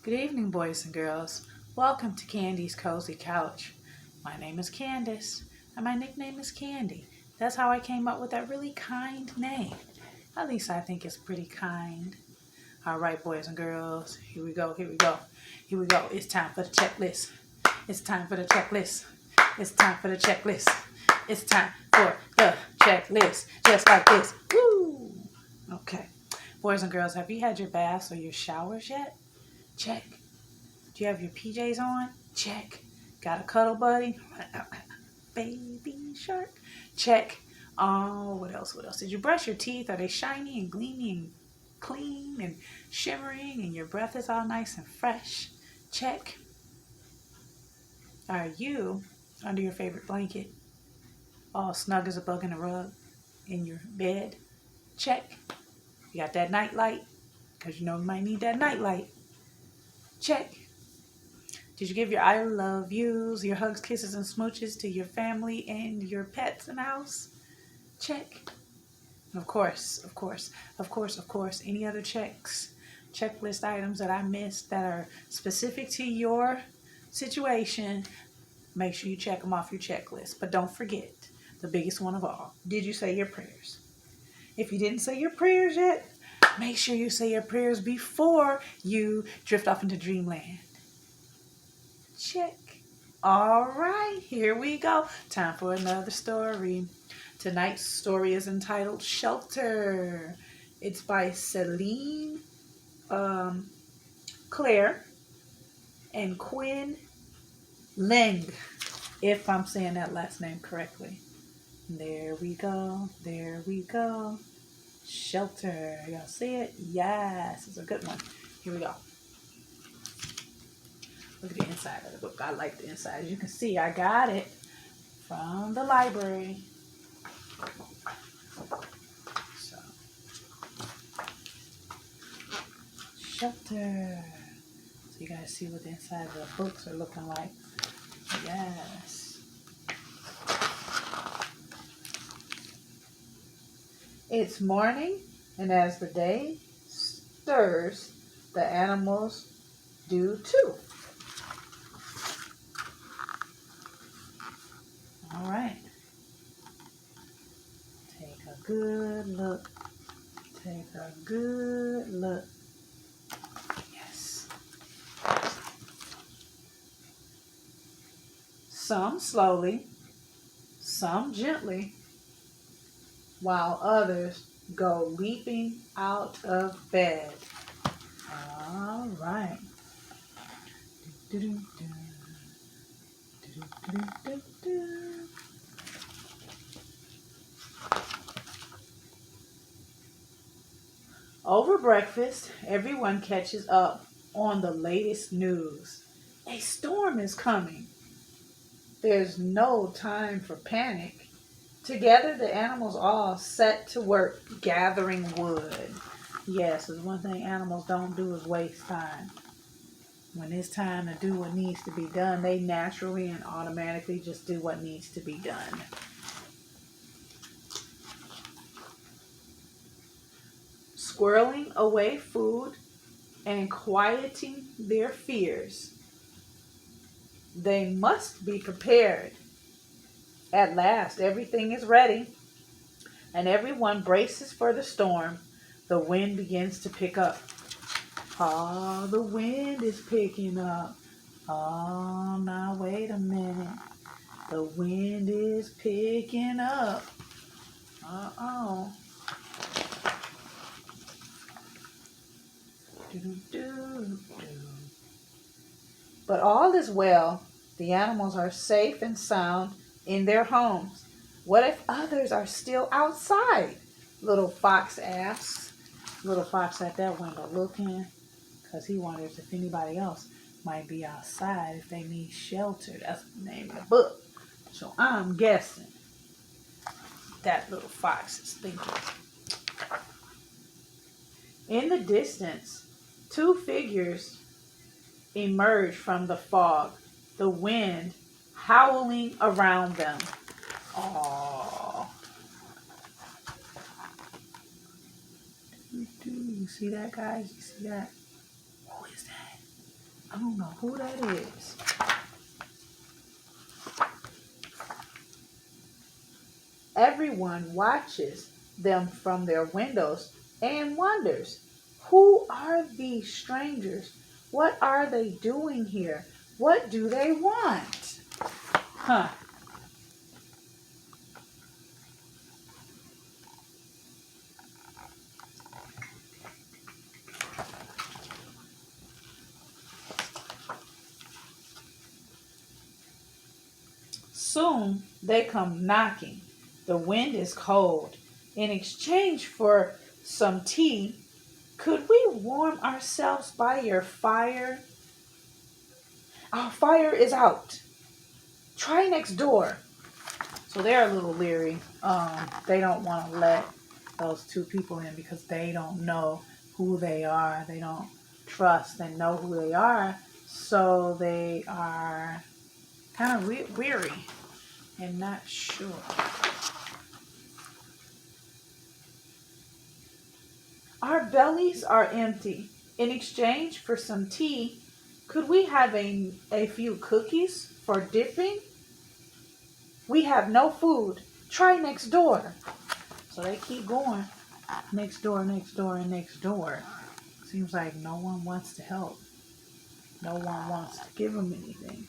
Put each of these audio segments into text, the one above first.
Good evening, boys and girls. Welcome to Candy's Cozy Couch. My name is Candace, and my nickname is Candy. That's how I came up with that really kind name. At least I think it's pretty kind. All right, boys and girls, here we go, here we go, here we go. It's time for the checklist. It's time for the checklist. It's time for the checklist. It's time for the checklist. Just like this. Woo! Okay. Boys and girls, have you had your baths or your showers yet? Check. Do you have your PJs on? Check. Got a cuddle buddy? Baby shark? Check. Oh, what else? What else? Did you brush your teeth? Are they shiny and gleamy and clean and shimmering and your breath is all nice and fresh? Check. Are you under your favorite blanket? All snug as a bug in a rug in your bed? Check. You got that night light? Because you know you might need that night light. Check. Did you give your I love yous, your hugs, kisses, and smooches to your family and your pets in the house? Check. Of course, of course, of course, of course. Any other checklist items that I missed that are specific to your situation, make sure you check them off your checklist. But don't forget, the biggest one of all, did you say your prayers? If you didn't say your prayers yet, make sure you say your prayers before you drift off into dreamland. Check. All right, here we go. Time for another story. Tonight's story is entitled Shelter. It's by Celine Claire and Quinn Leng, if I'm saying that last name correctly. There we go. There we go. Shelter. Y'all see it? Yes, it's a good one. Here we go. Look at the inside of the book. I like the inside. As you can see, I got it from the library. So, Shelter. So you guys see what the inside of the books are looking like. Yes. It's morning, and as the day stirs, the animals do too. All right. Take a good look. Take a good look. Yes. Some slowly, some gently, while others go leaping out of bed. All right. Over breakfast, everyone catches up on the latest news. A storm is coming. There's no time for panic. Together, the animals all set to work gathering wood. Yes, there's one thing animals don't do is waste time. When it's time to do what needs to be done, they naturally and automatically just do what needs to be done. Squirreling away food and quieting their fears. They must be prepared. At last, everything is ready, and everyone braces for the storm. The wind begins to pick up. Oh, the wind is picking up. Oh, now wait a minute. The wind is picking up. Uh-oh. But all is well. The animals are safe and sound in their homes. What if others are still outside? Little Fox asks. Little Fox at that window looking, because he wonders if anybody else might be outside if they need shelter. That's the name of the book. So I'm guessing that little fox is thinking. In the distance, two figures emerge from the fog, the wind howling around them. Oh, you see that, guys? You see that? Who is that? I don't know who that is. Everyone watches them from their windows and wonders, who are these strangers? What are they doing here? What do they want? Huh. Soon they come knocking. The wind is cold. In exchange for some tea, could we warm ourselves by your fire? Our fire is out. Try next door. So they're a little leery. They don't want to let those two people in because they don't know who they are. They don't trust and know who they are. So they are kind of weary and not sure. Our bellies are empty. In exchange for some tea, could we have a few cookies for dipping? We have no food. Try next door. So they keep going. Next door, next door, and next door. Seems like no one wants to help. No one wants to give them anything.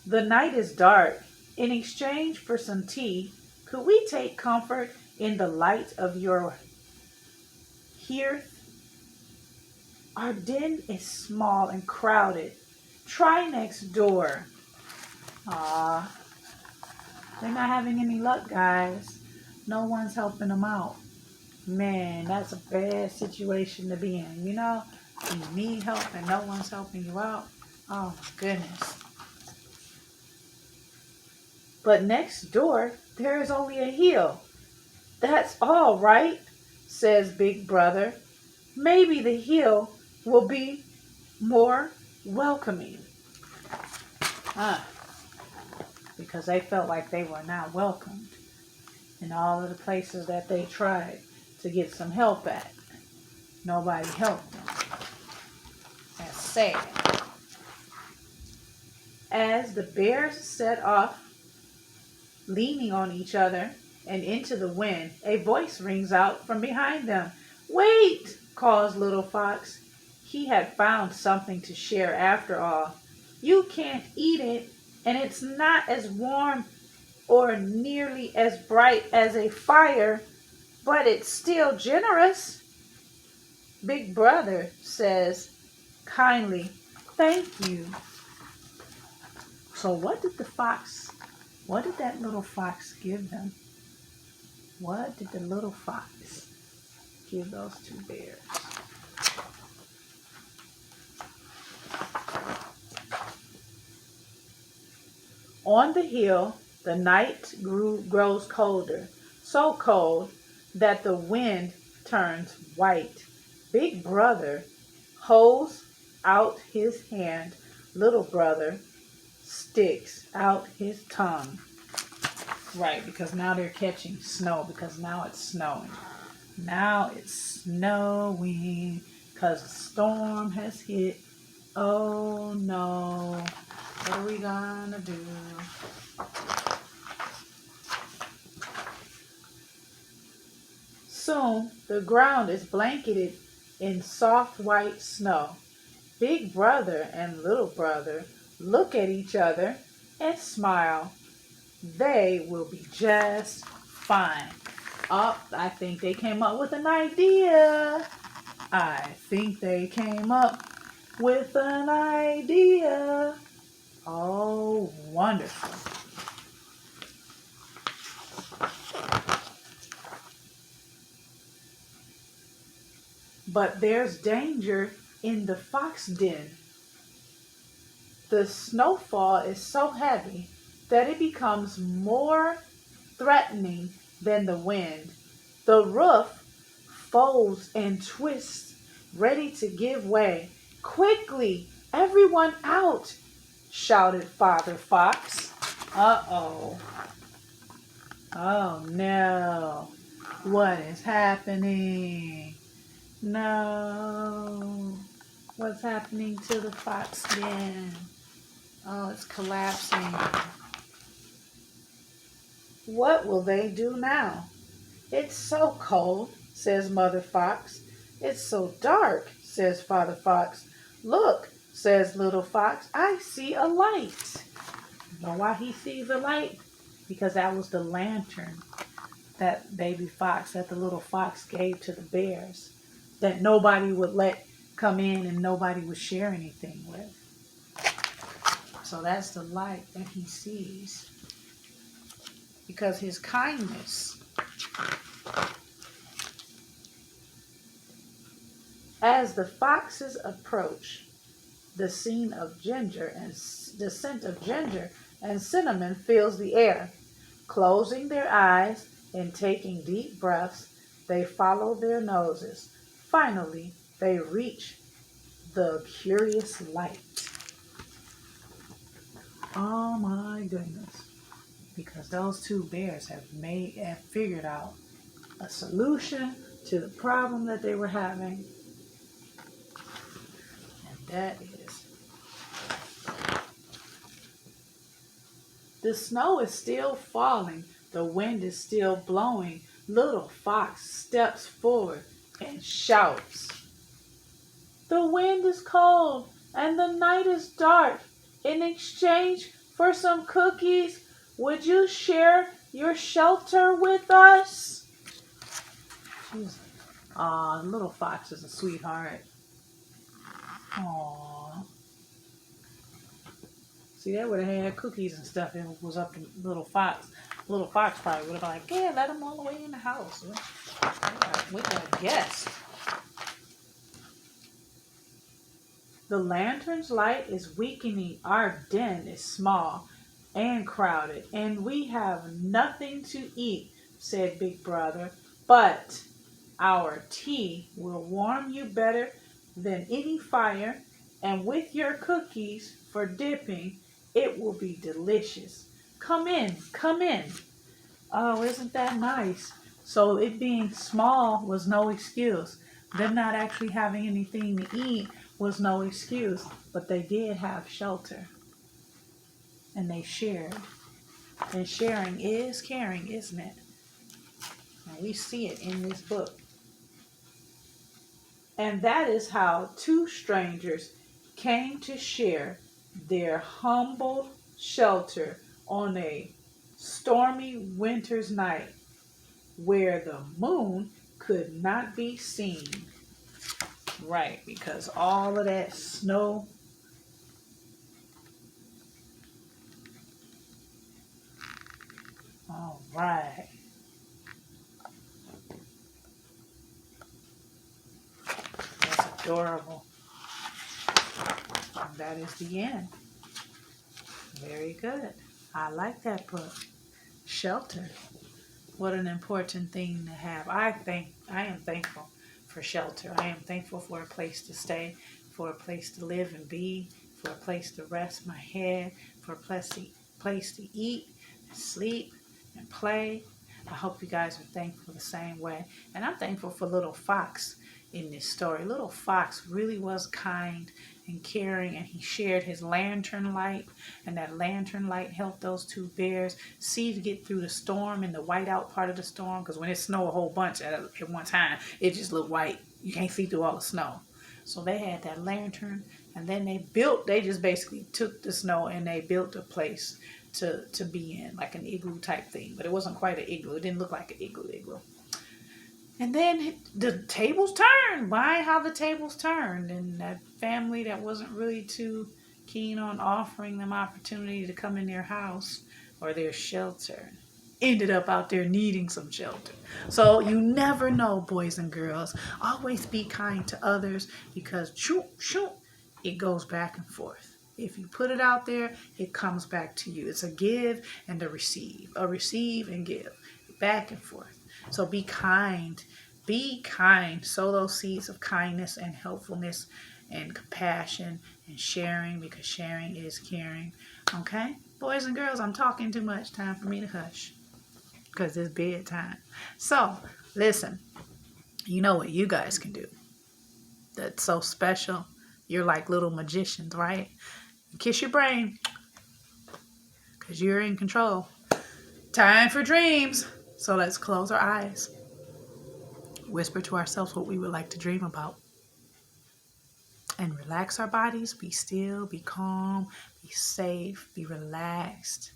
The night is dark. In exchange for some tea, could we take comfort in the light of your hearth? Our den is small and crowded. Try next door. Ah, they're not having any luck, guys. No one's helping them out. Man, that's a bad situation to be in. You know, you need help and no one's helping you out. Oh, my goodness. But next door, there is only a hill. That's all right, says Big Brother. Maybe the hill will be more welcoming. Because they felt like they were not welcomed in all of the places that they tried to get some help at. Nobody helped them. That's sad. As the bears set off, leaning on each other and into the wind, a voice rings out from behind them. Wait, calls Little Fox. He had found something to share after all. You can't eat it, and it's not as warm or nearly as bright as a fire, but it's still generous. Big Brother says kindly, thank you. So what did that little fox give them? What did the little fox give those two bears? On the hill, the night grows colder, so cold that the wind turns white. Big Brother holds out his hand. Little Brother sticks out his tongue. Right, because now they're catching snow, because now it's snowing. Now it's snowing because the storm has hit. Oh no, what are we gonna do? Soon the ground is blanketed in soft white snow. Big Brother and Little Brother look at each other and smile. They will be just fine. Oh, I think they came up with an idea. I think they came up with an idea. Oh, wonderful. But there's danger in the fox den. The snowfall is so heavy that it becomes more threatening than the wind. The roof folds and twists, ready to give way. Quickly, everyone out, shouted Father Fox. Uh-oh. Oh, no. What is happening? No. What's happening to the fox den? Oh, it's collapsing. What will they do now? It's so cold, says Mother Fox. It's so dark, says Father Fox. Look, says Little Fox, I see a light. You know why he sees a light? Because that was the lantern that baby fox, that the little fox gave to the bears, that nobody would let come in and nobody would share anything with. So that's the light that he sees. Because his kindness. As the foxes approach, the scent of ginger and cinnamon fills the air. Closing their eyes and taking deep breaths, they follow their noses. Finally, they reach the curious light. Oh my goodness. Because those two bears have figured out a solution to the problem that they were having. And that is, the snow is still falling. The wind is still blowing. Little Fox steps forward and shouts, "The wind is cold and the night is dark. In exchange for some cookies, would you share your shelter with us?" She's, aw, Little Fox is a sweetheart. Aww. See, they would have had cookies and stuff if it was up to Little Fox. Little Fox probably would have been like, yeah, let them all the way in the house. We got a guest. The lantern's light is weakening. Our den is small and crowded, and we have nothing to eat, said Big Brother. But our tea will warm you better than any fire, and with your cookies for dipping, it will be delicious. Come in, come in. Oh, isn't that nice? So it being small was no excuse. Them not actually having anything to eat was no excuse, but they did have shelter. And they shared. And sharing is caring, isn't it? And we see it in this book. And that is how two strangers came to share their humble shelter on a stormy winter's night where the moon could not be seen. Right, because all of that snow. All right. That's adorable. And that is the end. Very good. I like that book. Shelter. What an important thing to have. I am thankful for shelter. I am thankful for a place to stay, for a place to live and be, for a place to rest my head, for a place to eat and sleep and play. I hope you guys are thankful the same way. And I'm thankful for Little Fox in this story. Little Fox really was kind and caring, and he shared his lantern light, and that lantern light helped those two bears see to get through the storm and the whiteout part of the storm, because when it snowed a whole bunch at one time, it just looked white. You can't see through all the snow. So they had that lantern, and then they just basically took the snow and they built a place to be in, like an igloo type thing. But it wasn't quite an igloo. It didn't look like an igloo. And then the tables turned. Why? How the tables turned. And that family that wasn't really too keen on offering them opportunity to come in their house or their shelter ended up out there needing some shelter. So you never know, boys and girls. Always be kind to others, because it goes back and forth. If you put it out there, it comes back to you. It's a give and a receive and give, back and forth. So be kind. Be kind. Sow those seeds of kindness and helpfulness and compassion and sharing, because sharing is caring. Okay? Boys and girls, I'm talking too much. Time for me to hush. because it's bedtime. So, listen, you know what you guys can do that's so special. You're like little magicians, right? Kiss your brain because you're in control. Time for dreams. So let's close our eyes. Whisper to ourselves what we would like to dream about. And relax our bodies. Be still, be calm, be safe, be relaxed,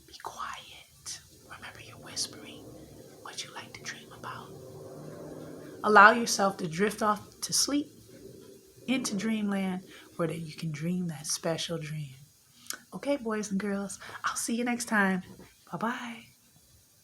be quiet. Remember, you're whispering what you like to dream about. Allow yourself to drift off to sleep into dreamland where that you can dream that special dream. Okay, boys and girls, I'll see you next time. Bye-bye.